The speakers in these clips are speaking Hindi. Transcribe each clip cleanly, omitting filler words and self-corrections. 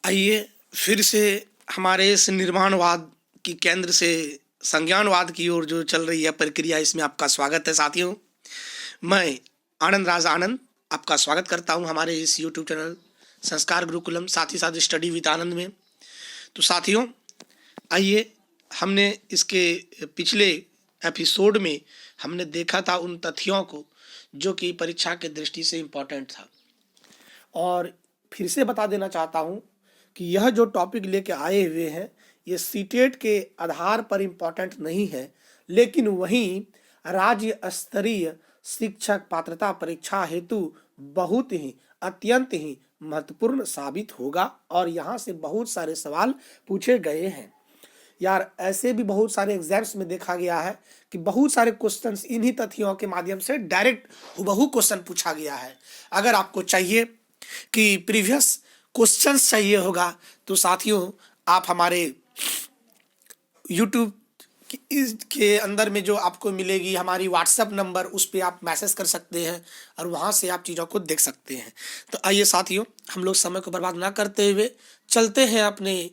आइए फिर से हमारे इस निर्माणवाद की केंद्र से संज्ञानवाद की ओर जो चल रही है प्रक्रिया, इसमें आपका स्वागत है साथियों। मैं आनंद राज आनंद आपका स्वागत करता हूं हमारे इस यूट्यूब चैनल संस्कार गुरुकुलम, साथ ही साथ स्टडी विद आनंद में। तो साथियों, आइए, हमने इसके पिछले एपिसोड में हमने देखा था उन तथ्यों को जो कि परीक्षा के दृष्टि से इम्पोर्टेंट था, और फिर से बता देना चाहता हूं कि यह जो टॉपिक लेके आए हुए हैं ये सीटेट के आधार पर इम्पोर्टेंट नहीं है, लेकिन वहीं राज्य स्तरीय शिक्षक पात्रता परीक्षा हेतु बहुत ही अत्यंत ही महत्वपूर्ण साबित होगा। और यहाँ से बहुत सारे सवाल पूछे गए हैं यार। ऐसे भी बहुत सारे एग्जाम्स में देखा गया है कि बहुत सारे क्वेश्चंस इन्हीं तथ्यों के माध्यम से डायरेक्ट हुबहू क्वेश्चन पूछा गया है। अगर आपको चाहिए कि प्रीवियस क्वेश्चंस चाहिए होगा तो साथियों, आप हमारे यूट्यूब के अंदर में जो आपको मिलेगी हमारी व्हाट्सएप नंबर, उस पर आप मैसेज कर सकते हैं और वहाँ से आप चीज़ों को देख सकते हैं। तो आइए साथियों, हम लोग समय को बर्बाद ना करते हुए चलते हैं, अपने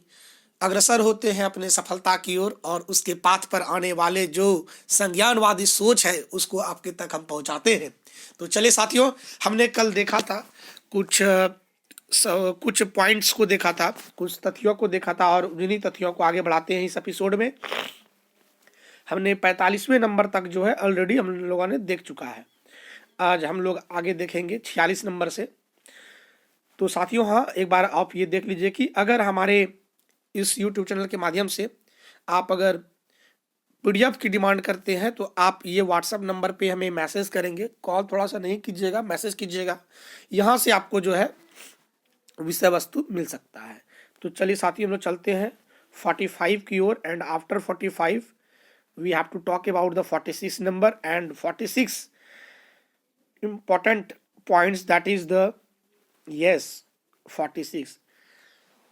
अग्रसर होते हैं अपने सफलता की ओर, और उसके पाथ पर आने वाले जो संज्ञानवादी सोच है उसको आपके तक हम पहुँचाते हैं। तो चलिए साथियों, हमने कल देखा था कुछ पॉइंट्स को देखा था, कुछ तथ्यों को देखा था, और उन्हीं तथ्यों को आगे बढ़ाते हैं इस एपिसोड में। हमने 45वें नंबर तक जो है ऑलरेडी हम लोगों ने देख चुका है। आज हम लोग आगे देखेंगे 46 नंबर से। तो साथियों, हाँ, एक बार आप ये देख लीजिए कि अगर हमारे इस YouTube चैनल के माध्यम से आप अगर PDF की डिमांड करते हैं तो आप ये व्हाट्सएप नंबर पे हमें मैसेज करेंगे। कॉल थोड़ा सा नहीं कीजिएगा, मैसेज कीजिएगा। यहाँ से आपको जो है विषय वस्तु मिल सकता है। तो चलिए साथियों, हम लोग चलते हैं 45 की ओर, and after 45 we have to talk about the 46 number and 46 important points, that is the 46।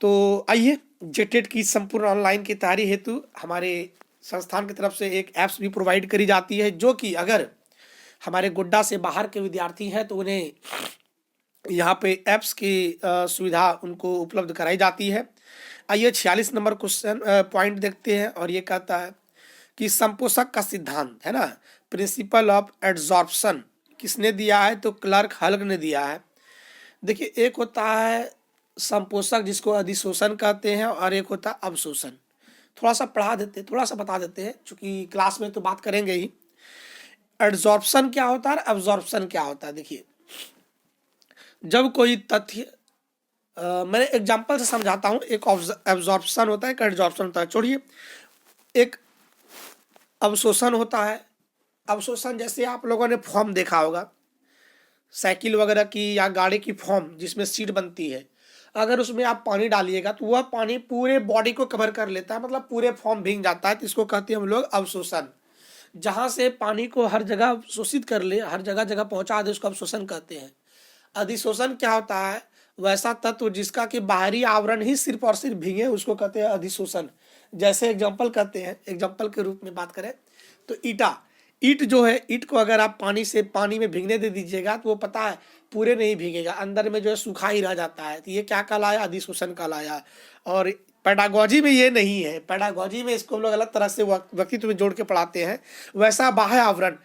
तो आइए, जेटेट की संपूर्ण ऑनलाइन की तैयारी हेतु हमारे संस्थान की तरफ से एक ऐप्स भी प्रोवाइड करी जाती है, जो कि अगर हमारे गोड्डा से बाहर के विद्यार्थी हैं तो उन्हें यहाँ पे ऐप्स की सुविधा उनको उपलब्ध कराई जाती है। आइए 46 नंबर क्वेश्चन पॉइंट देखते हैं, और ये कहता है कि संपोषक का सिद्धांत है ना, प्रिंसिपल ऑफ एड्जॉर्प्शन, किसने दिया है? तो क्लर्क हल्क ने दिया है। देखिए, एक होता है संपोषक जिसको अधिशोषण कहते हैं, और एक होता है अवशोषण। थोड़ा सा पढ़ा देते, थोड़ा सा बता देते हैं, क्योंकि क्लास में तो बात करेंगे ही। एड्जॉर्प्शन क्या होता है, अब्जॉर्प्शन क्या होता है? देखिए, जब कोई तथ्य मैंने एग्जाम्पल से समझाता हूँ। एक एब्जॉर्प्शन होता है, एक एड्जॉर्प्शन होता है। छोड़िए, एक अवशोषण होता है। अवशोषण जैसे आप लोगों ने फॉर्म देखा होगा, साइकिल वगैरह की या गाड़ी की फॉर्म जिसमें सीट बनती है, अगर उसमें आप पानी डालिएगा तो वह पानी पूरे बॉडी को कवर कर लेता है, मतलब पूरे फॉर्म भीग जाता है। तो इसको कहते हैं हम लोग अवशोषण। जहाँ से पानी को हर जगह शोषित कर ले, हर जगह जगह पहुँचा दे, उसको अवशोषण कहते हैं। अधिशोषण क्या होता है? वैसा तत्व जिसका कि बाहरी आवरण ही सिर्फ और सिर्फ भीगे, उसको कहते हैं अधिशोषण। जैसे एग्जाम्पल कहते हैं, एग्जाम्पल के रूप में बात करें तो ईट जो है, ईट को अगर आप पानी में भीगने दे दीजिएगा तो वो पता है पूरे नहीं भीगेगा, अंदर में जो है सूखा ही रह जाता है। तो ये क्या कहलाया? अधिशोषण कहलाया। और पेडागोजी में ये नहीं है। पेडागोजी में इसको हम लोग अलग तरह से व्यक्तित्व में जोड़ के पढ़ाते हैं। वैसा बाह्य आवरण,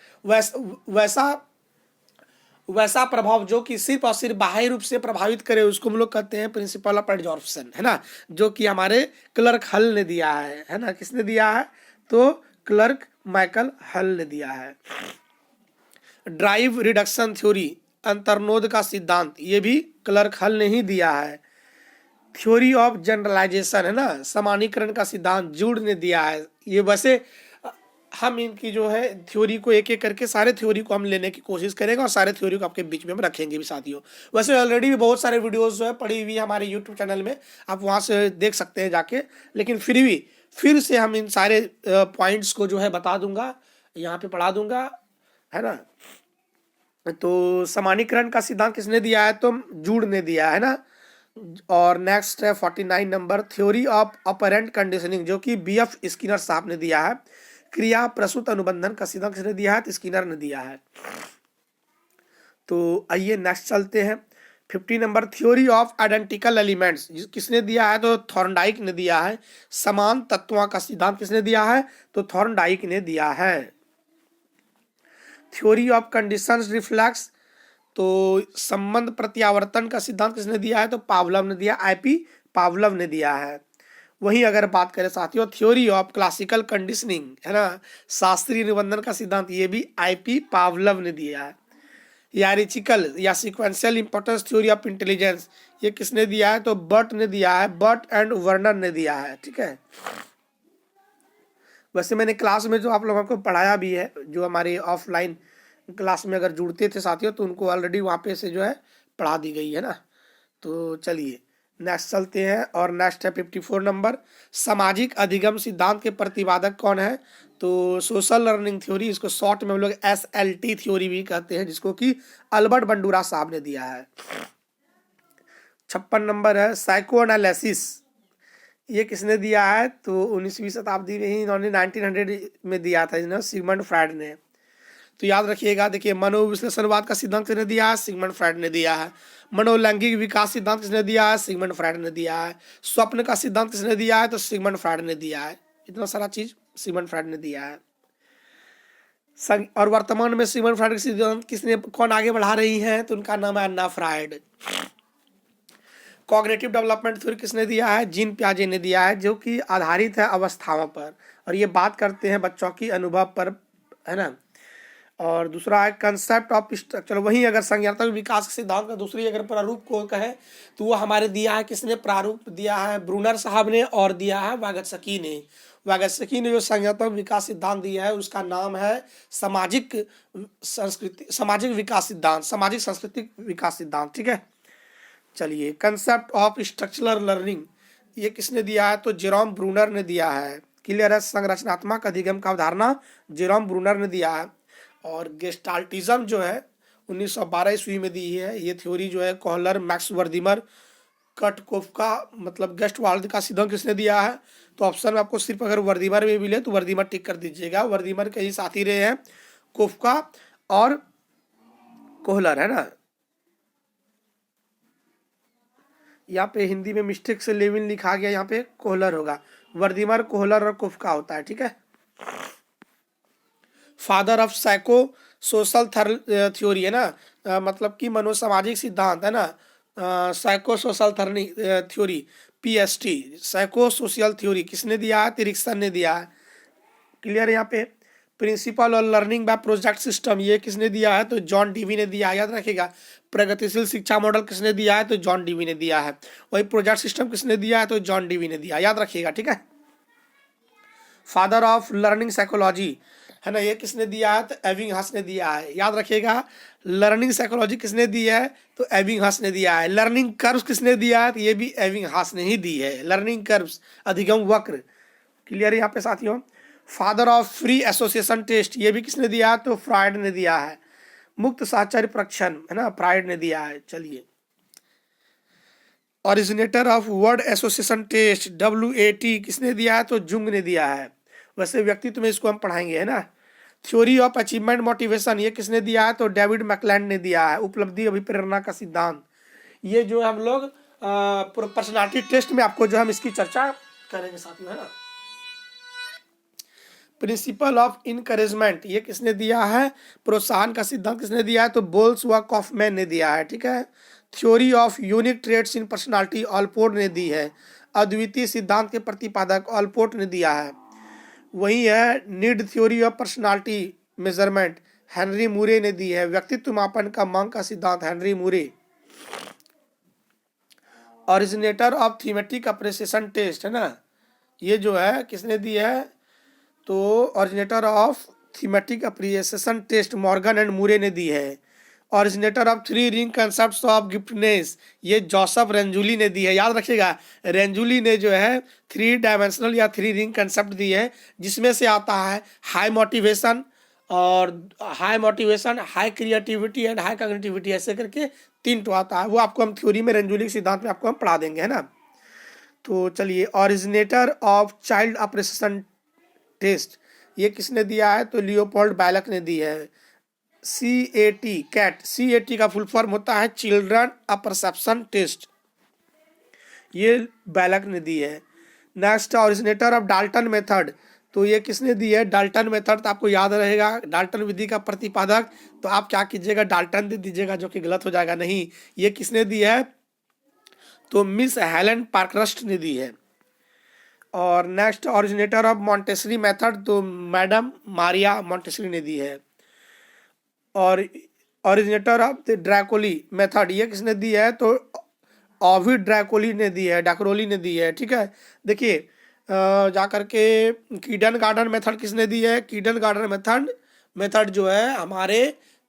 वैसा प्रभाव जो कि सिर्फ और सिर्फ बाह्य रूप से प्रभावित करे, उसको हम लोग कहते हैं प्रिंसिपल ऑफ एड्जॉर्प्शन, है ना, जो कि हमारे क्लर्क हल ने दिया है ना। किसने दिया है? तो क्लर्क माइकल हल ने दिया है। ड्राइव रिडक्शन थ्योरी, अंतर्नोद का सिद्धांत, ये भी क्लर्क हल ने ही दिया है। थ्योरी ऑफ जनरलाइजेशन, है ना, सामान्यीकरण का सिद्धांत, जूड ने दिया है। ये वैसे हम इनकी जो है थ्योरी को एक एक करके सारे थ्योरी को हम लेने की कोशिश करेंगे, और सारे थ्योरी को आपके बीच में हम रखेंगे भी साथियों। वैसे ऑलरेडी भी बहुत सारे वीडियोस जो है पड़ी हुई हमारे यूट्यूब चैनल में, आप वहाँ से देख सकते हैं जाके। लेकिन फिर से हम इन सारे पॉइंट्स को जो है बता दूंगा, यहाँ पे पढ़ा दूंगा, है ना। तो सामान्यीकरण का सिद्धांत किसने दिया है? तो जूड ने दिया है ना। और नेक्स्ट है 49 number, theory of operant conditioning, जो कि BF स्किनर साहब ने दिया है। क्रिया प्रसूत अनुबंधन का सिद्धांत किसने दिया है? तो स्किनर ने दिया है। तो आइए नेक्स्ट चलते हैं 50 number, theory of identical elements किसने दिया है? तो थॉर्नडाइक ने दिया है। समान तत्वों का सिद्धांत किसने दिया है? तो थॉर्नडाइक ने दिया है। थ्योरी ऑफ कंडीशंस रिफ्लेक्स, तो संबंध प्रत्यावर्तन का सिद्धांत किसने दिया है? तो पावलव ने दिया, आईपी पावलव ने दिया है। वहीं अगर बात करें साथियों थ्योरी ऑफ क्लासिकल कंडीशनिंग, है ना, शास्त्रीय निबंधन का सिद्धांत, ये भी आईपी पावलव ने दिया है। यारिचिकल या sequential importance theory of intelligence, ये किसने दिया है? तो बर्ट ने दिया है, बर्ट एंड वर्नर ने दिया है। ठीक है, वैसे मैंने क्लास में जो आप लोगों को पढ़ाया भी है, जो हमारे ऑफलाइन क्लास में अगर जुड़ते थे साथियों, तो उनको ऑलरेडी वहाँ पे से जो है पढ़ा दी गई है ना। तो चलिए नेक्स्ट चलते हैं, और नेक्स्ट है 54 नंबर, सामाजिक अधिगम सिद्धांत के प्रतिपादक कौन है? तो सोशल लर्निंग थ्योरी, इसको शॉर्ट में हम लोग SLT थ्योरी भी कहते हैं, जिसको कि अल्बर्ट बंडूरा साहब ने दिया है। 56 नंबर है साइको एनालिसिस, ये किसने दिया है? तो 19वीं शताब्दी में ही इन्होंने 1900 में दिया था, इन्होंने सिगमंड फ्रायड ने। तो याद रखिएगा, देखिए मनोविश्लेषणवाद का सिद्धांत किसने दिया है? सिगमंड फ्रायड ने दिया है। मनोलैंगिक विकास सिद्धांत किसने दिया है? सिगमंड फ्रायड ने दिया है। स्वप्न का सिद्धांत किसने दिया है? तो सिगमंड फ्रायड ने दिया है। इतना सारा चीज सिगमंड फ्रायड ने दिया है। और वर्तमान में सिगमंड फ्रायड के सिद्धांत किसने, कौन आगे बढ़ा रही है? तो उनका नाम है अन्ना फ्रायड। कॉग्निटिव डेवलपमेंट थ्योरी किसने दिया है? जीन पियाजे ने दिया है, जो कि आधारित है अवस्थाओं पर, और ये बात करते हैं बच्चों की अनुभव पर, है ना। और दूसरा है कंसेप्ट ऑफ स्ट्रक्चर, वहीं अगर संज्ञानात्मक विकास के सिद्धांत का दूसरी अगर प्रारूप को कहे, तो वो हमारे दिया है, किसने प्रारूप दिया है? ब्रूनर साहब ने, और दिया है वागत्स्की ने। वागत्स्की ने जो संज्ञानात्मक विकास सिद्धांत दिया है, उसका नाम है सामाजिक संस्कृति, सामाजिक विकास सिद्धांत, सामाजिक सांस्कृतिक विकास सिद्धांत। ठीक है, चलिए कंसेप्ट ऑफ स्ट्रक्चरल लर्निंग, ये किसने दिया है? तो जेरोम ब्रूनर ने दिया है। क्लियर है, संरचनात्मक अधिगम का अवधारणा जेरोम ब्रूनर ने दिया है। और गेस्टाल्टिज्म जो है 1912 ईस्वी में दी है, ये थ्योरी जो है कोहलर, मैक्स वर्दीमर, कटकोफका, मतलब गेस्टवाल्ड का सिद्धांत किसने दिया है? तो ऑप्शन में आपको सिर्फ अगर वर्दीमर में मिले तो वर्दीमर टिक कर दीजिएगा, वर्दीमर के ही साथी रहे हैं कोफका और कोहलर, है ना। यहाँ पे हिंदी में मिस्टेक से लेविन लिखा गया, यहाँ पे कोहलर होगा, वर्दीमर, कोहलर और कोफका होता है। ठीक है, father of psycho social theory, है ना, मतलब कि मनोसामाजिक सिद्धांत, है ना। Psycho social theory, PST, psycho social theory किसने दिया है? तिरिक्सन ने दिया है। क्लियर है, यहाँ पे प्रिंसिपल और लर्निंग बाय प्रोजेक्ट सिस्टम, ये किसने दिया है? तो जॉन डीवी ने दिया है, याद रखिएगा। प्रगतिशील शिक्षा मॉडल किसने दिया है? तो जॉन डीवी ने दिया है। वही प्रोजेक्ट सिस्टम किसने दिया है? तो जॉन डीवी ने दिया, याद रखिएगा। ठीक है, फादर ऑफ लर्निंग साइकोलॉजी, है ना, ये किसने दिया है? तो एबिंगहस ने दिया है, याद रखिएगा। लर्निंग साइकोलॉजी किसने दी है? तो एबिंगहस ने दिया है। लर्निंग कर्व्स किसने दिया है? तो ये भी एबिंगहस ने ही दी है, लर्निंग कर्व्स, अधिगम वक्र। क्लियर है यहाँ पे साथियों। Father of free association test, ये भी किसने दिया है? तो फ्रायड ने दिया है। मुक्त साहचर्य परीक्षण, है ना, फ्रायड ने दिया है। चलिए, originator of word association test, WAT, किसने दिया है? तो जुंग ने दिया है। वैसे व्यक्तित्व में इसको हम पढ़ाएंगे, है ना। थ्योरी ऑफ अचीवमेंट मोटिवेशन, ये किसने दिया है? तो डेविड मैकलैंड ने दिया है। उपलब्धि अभिप्रेरणा का सिद्धांत, ये जो हम लोग पर्सनालिटी टेस्ट में आपको जो हम इसकी चर्चा करेंगे साथियों, है ना। प्रिंसिपल ऑफ इनकरेजमेंट, ये किसने दिया है? प्रोत्साहन का सिद्धांत किसने दिया है? तो बोल्स व कॉफमैन ने दिया है। ठीक है, theory of unique traits in personality, Allport ने दी है। अद्वितीय सिद्धांत के प्रतिपादक ऑलपोर्ट ने दिया है। वही है need theory of personality measurement, Henry Murray ने दी है। व्यक्तित्व मापन का मांग का सिद्धांत, Henry Murray. Originator of thematic apperception test, है ना, ये जो है किसने दी है? तो originator of thematic apperception test Morgan and Murray ने दी है। Originator of 3 ring concept of giftedness, ये जोसेफ रेंजुली ने दी है, याद रखिएगा। रेंजुली ने जो है 3 डायमेंशनल या 3 रिंग कंसेप्ट दी है, जिसमें से आता है हाई मोटिवेशन, और हाई क्रिएटिविटी एंड हाई कॉग्निटिविटी, ऐसे करके 3 तो आता है। वो आपको हम थ्योरी में रेंजुली के सिद्धांत में आपको हम पढ़ा देंगे, है ना। तो चलिए, originator of child appreciation test, ये किसने दिया है? तो लियोपोल्ड बैलक ने दी है। कैट, CAT का फुल फॉर्म होता है चिल्ड्रन अपरसेप्शन टेस्ट, ये बैलक ने दी है। Next, originator of Dalton method, तो ये किसने दी है? डाल्टन मेथड, तो आपको याद रहेगा डाल्टन विधि का प्रतिपादक, तो आप क्या कीजिएगा, डाल्टन दे दीजिएगा, जो कि गलत हो जाएगा। नहीं, ये किसने दी है? तो मिस हेलन पार्करस्ट ने दी है। और next, originator of Montessori method, तो मैडम मारिया मॉन्टेसरी ने दी है। और ओरिजिनेटर ऑफ द ड्रैकोली मेथड, ये किसने दी है? तो ओविड ड्रैकोली ने दी है, डाक्रोली ने दी है। ठीक है, देखिए जा करके कीडन गार्डन मेथड किसने दी है? कीडन गार्डन मेथड जो है हमारे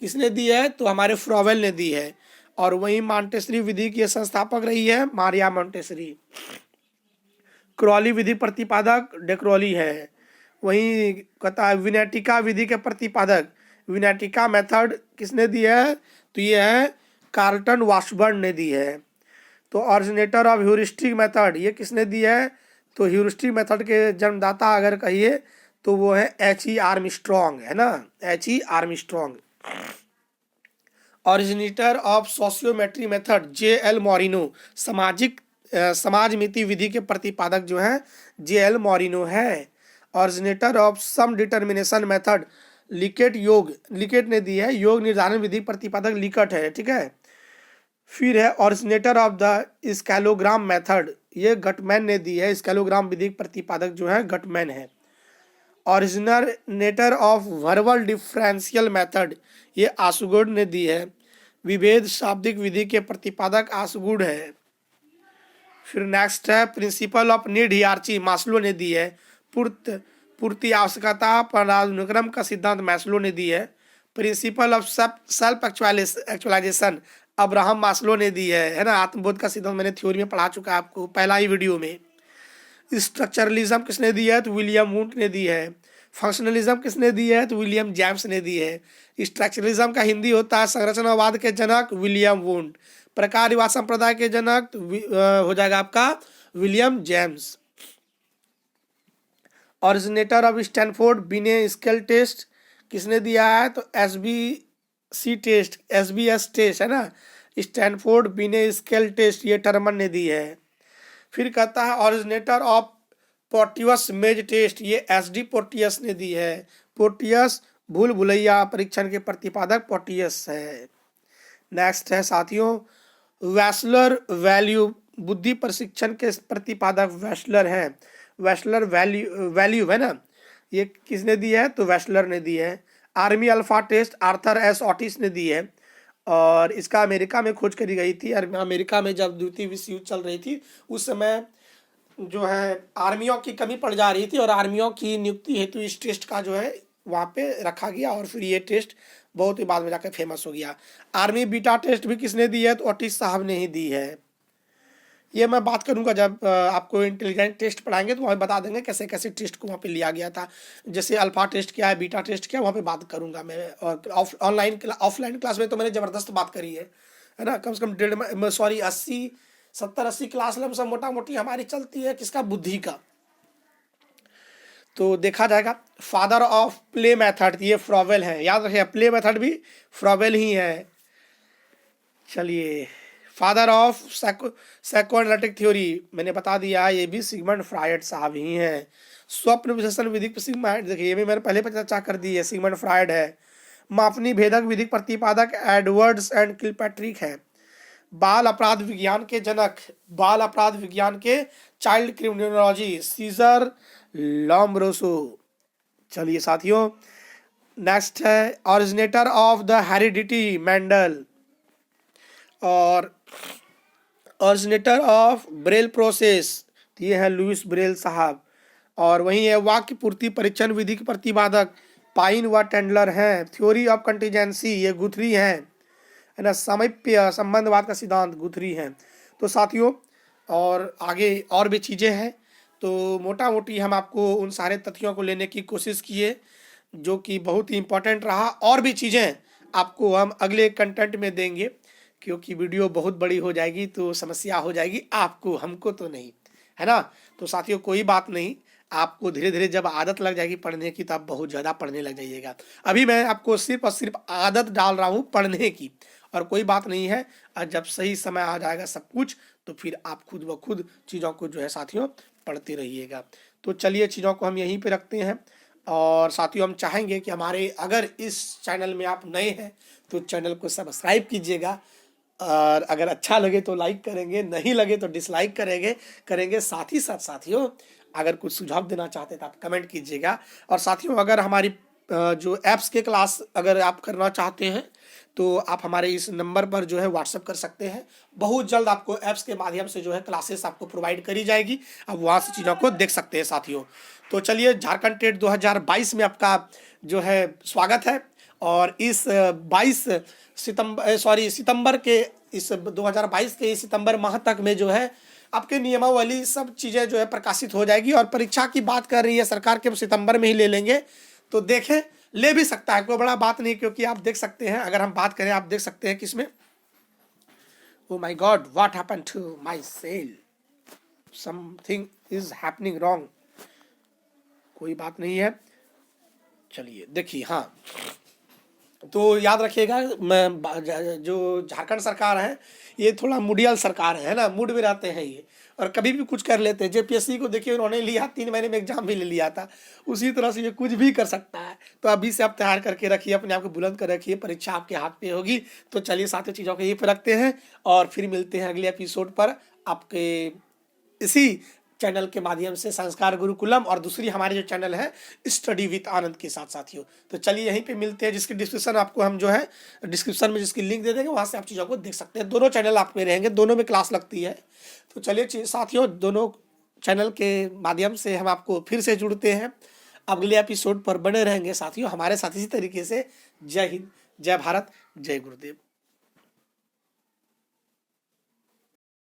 किसने दी है? तो हमारे फ्रॉवेल ने दी है। और वहीं मॉन्टेसरी विधि की संस्थापक रही है मारिया मॉन्टेसरी। क्रॉली विधि प्रतिपादक डेक्रोली है। वहीं कहता है विनेटिका विधि के प्रतिपादक, विनेटिका मेथड किसने दी है? तो ये है कार्लटन वाशबर्न ने दी है। तो ऑरिजिनेटर ऑफ ह्यूरिस्टिक मेथड, ये किसने दी है? तो ह्यूरिस्टिक मेथड के जन्मदाता अगर कहिए तो वो है H.E. आर्मस्ट्रॉन्ग, है ना, H.E. Armstrong. Originator of sociometry method J.L. Moreno, समाज मिति विधि के प्रतिपादक जो है J.L. मोरिनो है। Originator of sum determination method Likert ने दी है, योग निर्धारण विधि प्रतिपादक लिकट है। ठीक है, फिर है ऑरिजिनेटर ऑफ द स्कैलोग्राम मेथड, ये गटमैन ने दी है, स्कैलोग्राम विधि प्रतिपादक जो है गटमैन है। Originator of verbal differential method, ये आसुगुड ने दी है, विभेद शाब्दिक विधि के प्रतिपादक आसुगुड है। फिर नेक्स्ट है प्रिंसिपल ऑफ नीड हियरार्ची, मास्लो ने दी है, पूर्ति आवश्यकता पदानुक्रम का सिद्धांत मैस्लो ने दी है। Principle of self actualization Abraham Maslow ने दी है ना, आत्मबोध का सिद्धांत मैंने थ्योरी में पढ़ा चुका है आपको पहला ही वीडियो में। स्ट्रक्चरलिज्म किसने दी है? तो विलियम वुंट ने दी है। फंक्शनलिज्म किसने दी है? तो विलियम जेम्स ने दी है। स्ट्रक्चरलिज्म का हिंदी होता है संरचनावाद के जनक विलियम वुंट, प्रकारवाद संप्रदाय के जनक हो जाएगा आपका William James. Originator of Stanford बिने स्केल टेस्ट किसने दिया है? तो SBS टेस्ट है ना, स्टैनफोर्ड बिने स्केल टेस्ट, ये टर्मन ने दी है। फिर कहता है ऑरिजिनेटर ऑफ पोर्टियस मेज टेस्ट, ये SD पोर्टियस ने दी है। पोर्टियस भूल भुलैया परीक्षण के प्रतिपादक पोर्टियस है। नेक्स्ट है साथियों वैशलर वैल्यू बुद्धि प्रशिक्षण के प्रतिपादक वैशलर है। वैशलर वैल्यू है ना, ये किसने दी है? तो वैशलर ने दी है। Army alpha test Arthur S Otis ने दी है, और इसका अमेरिका में खोज करी गई थी। अमेरिका में जब द्वितीय विश्व युद्ध चल रही थी उस समय जो है आर्मियों की कमी पड़ जा रही थी, और आर्मियों की नियुक्ति हेतु इस टेस्ट का जो है वहाँ पे रखा गया, और फिर ये टेस्ट बहुत ही बाद में जाकर फेमस हो गया। आर्मी बीटा टेस्ट भी किसने दी है? तो ऑटिस साहब ने ही दी है। ये मैं बात करूंगा जब आपको इंटेलिजेंट टेस्ट पढ़ाएंगे तो वहाँ बता देंगे कैसे कैसे टेस्ट को वहाँ पे लिया गया था, जैसे अल्फा टेस्ट क्या है, बीटा टेस्ट क्या है, वहाँ पे बात करूंगा मैं। और ऑफलाइन क्लास में तो मैंने ज़बरदस्त बात करी है ना, कम से कम 70-80 क्लास सब मोटा मोटी हमारी चलती है किसका? बुद्धि का। तो देखा जाएगा फादर ऑफ प्ले मेथड, ये फ्रॉवेल है, याद रखिए प्ले मेथड भी फ्रॉवेल ही है। चलिए फादर ऑफ साइकोएनालिटिक थ्योरी मैंने बता दिया, ये भी सिगमंड फ्रायड साहब ही हैं। स्वप्न विश्लेषण विधि सिगमंड, देखिए ये भी मैंने पहले पर चर्चा कर दी है, सिगमंड फ्रायड है। मापनी भेदक विधिक प्रतिपादक एडवर्ड्स एंड किलपैट्रिक है। बाल अपराध विज्ञान के जनक, बाल अपराध विज्ञान के चाइल्ड क्रिमिनोलॉजी सीजर लॉम्ब्रोसो। चलिए साथियों नेक्स्ट है originator of the heredity Mendel, और ऑरिजिनेटर ऑफ ब्रेल प्रोसेस ये है लुइस ब्रेल साहब। और वहीं है वाक्य पूर्ति परीक्षण विधि के प्रतिपादक पाइन व टेंडलर हैं। थ्योरी ऑफ कंटीजेंसी ये गुथरी है ना, सामीप्य संबंधवाद का सिद्धांत गुथरी है। तो साथियों और आगे और भी चीज़ें हैं, तो मोटा मोटी हम आपको उन सारे तथ्यों को लेने की कोशिश किए जो कि बहुत ही इम्पोर्टेंट रहा। और भी चीज़ें आपको हम अगले कंटेंट में देंगे, क्योंकि वीडियो बहुत बड़ी हो जाएगी तो समस्या हो जाएगी आपको, हमको तो नहीं, है ना। तो साथियों कोई बात नहीं, आपको धीरे धीरे जब आदत लग जाएगी पढ़ने की तो आप बहुत ज़्यादा पढ़ने लग जाइएगा। अभी मैं आपको सिर्फ और सिर्फ आदत डाल रहा हूँ पढ़ने की, और कोई बात नहीं है। और जब सही समय आ जाएगा सब कुछ, तो फिर आप खुद ब खुद चीज़ों को जो है साथियों पढ़ते रहिएगा। तो चलिए चीज़ों को हम यहीं पे रखते हैं। और साथियों हम चाहेंगे कि हमारे, अगर इस चैनल में आप नए हैं तो चैनल को सब्सक्राइब कीजिएगा, और अगर अच्छा लगे तो लाइक करेंगे, नहीं लगे तो डिसलाइक करेंगे। साथ ही साथ साथियों अगर कुछ सुझाव देना चाहते हैं तो आप कमेंट कीजिएगा। और साथियों अगर हमारी जो ऐप्स के क्लास अगर आप करना चाहते हैं तो आप हमारे इस नंबर पर जो है व्हाट्सअप कर सकते हैं। बहुत जल्द आपको ऐप्स के माध्यम से जो है क्लासेस आपको प्रोवाइड करी जाएगी, आप वहाँ से चीज़ों को देख सकते हैं साथियों। तो चलिए झारखंड टेट 2022 में आपका जो है स्वागत है। और इस 22 सितंबर के इस 2022 के इस सितंबर माह तक में जो है आपके नियमावली सब चीज़ें जो है प्रकाशित हो जाएगी। और परीक्षा की बात कर रही है सरकार के सितंबर में ही ले लेंगे, तो देखें ले भी सकता है, कोई बड़ा बात नहीं। क्योंकि आप देख सकते हैं, अगर हम बात करें, आप देख सकते हैं किसमें, oh my god what happened to my cell, something is happening wrong. कोई बात नहीं है, चलिए देखिए। हाँ, तो याद रखिएगा, मैं जो झारखंड सरकार है ये थोड़ा मूडियल सरकार है ना, मूड में रहते हैं ये, और कभी भी कुछ कर लेते हैं। जेपीएससी को देखिए उन्होंने लिया, 3 महीने में एग्जाम भी ले लिया था, उसी तरह से ये कुछ भी कर सकता है। तो अभी से आप तैयार करके रखिए, अपने आप को बुलंद कर रखिए, परीक्षा आपके हाथ पे होगी। तो चलिए साथियों चीज़ों को यहीं पे रखते हैं, और फिर मिलते हैं अगले एपिसोड पर आपके इसी चैनल के माध्यम से, संस्कार गुरुकुलम, और दूसरी हमारे जो चैनल है स्टडी विद आनंद के साथ साथियों। तो चलिए यहीं पे मिलते हैं, जिसकी डिस्क्रिप्शन आपको हम जो है डिस्क्रिप्शन में जिसकी लिंक दे देंगे, वहाँ से आप चीज़ों को देख सकते हैं। दोनों चैनल आप में रहेंगे, दोनों में क्लास लगती है। तो चलिए साथियों, दोनों चैनल के माध्यम से हम आपको फिर से जुड़ते हैं, अगले एपिसोड पर बने रहेंगे साथियों हमारे साथ इसी तरीके से। जय हिंद, जय भारत, जय गुरुदेव।